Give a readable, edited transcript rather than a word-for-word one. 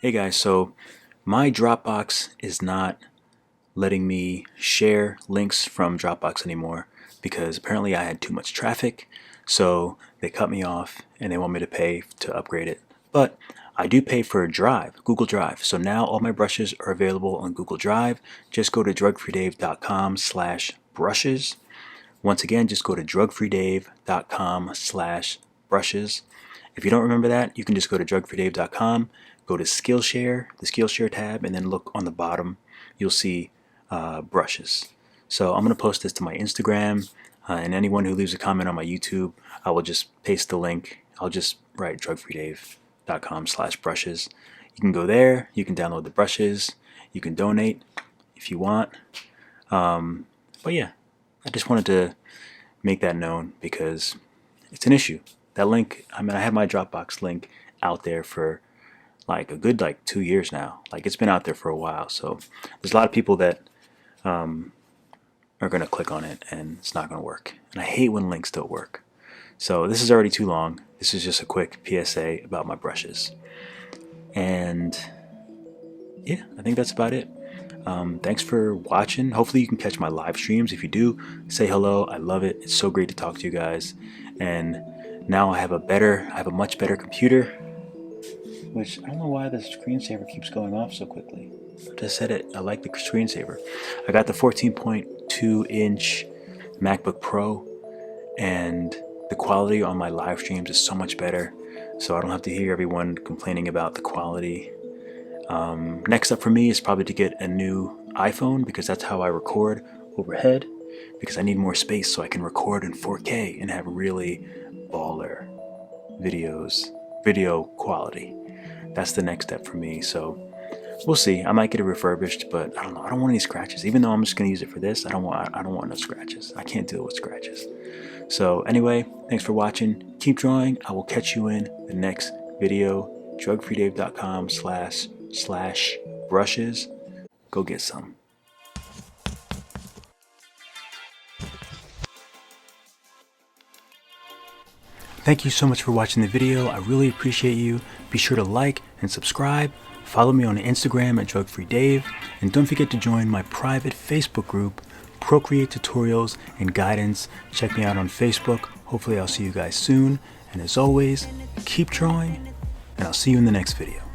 Hey guys, so my Dropbox is not letting me share links from Dropbox anymore because apparently I had too much traffic, so they cut me off and they want me to pay to upgrade it. But I do pay for Drive, Google Drive, so now all my brushes are available on Google Drive. Just go to drugfreedave.com/brushes. Once again, just go to drugfreedave.com/brushes. If you don't remember that, you can just go to drugfreedave.com, go to Skillshare, the Skillshare tab, and then look on the bottom. You'll see brushes. So I'm going to post this to my Instagram, and anyone who leaves a comment on my YouTube, I will just paste the link. I'll just write drugfreedave.com/brushes. You can go there, you can download the brushes, you can donate if you want. But yeah, I just wanted to make that known because it's an issue. That link, I had my Dropbox link out there for like a good 2 years now. It's been out there for a while, so there's a lot of people that are going to click on it and it's not going to work. And I hate when links don't work. So this is already too long. This is just a quick PSA about my brushes. And yeah, I think that's about it. Thanks for watching. Hopefully you can catch my live streams. If you do, say hello. I love it. It's so great to talk to you guys. And now I have a much better computer, which I don't know why the screensaver keeps going off so quickly. I just said it. I like the screensaver. I got the 14.2-inch MacBook Pro, and the quality on my live streams is so much better, so I don't have to hear everyone complaining about the quality. Next up for me is probably to get a new iPhone, because that's how I record overhead, because I need more space so I can record in 4K and have really baller video quality. That's the next step for me, so we'll see. I might get it refurbished, but I don't know. I don't want any scratches. Even though I'm just gonna use it for this, I don't want no scratches. I can't deal with scratches. So anyway, thanks for watching. Keep drawing. I will catch you in the next video. drugfreedave.com/brushes. Go get some. Thank you so much for watching the video. I really appreciate you. Be sure to like and subscribe. Follow me on Instagram at drugfreedave. And don't forget to join my private Facebook group, Procreate Tutorials and Guidance. Check me out on Facebook. Hopefully I'll see you guys soon. And as always, keep drawing, and I'll see you in the next video.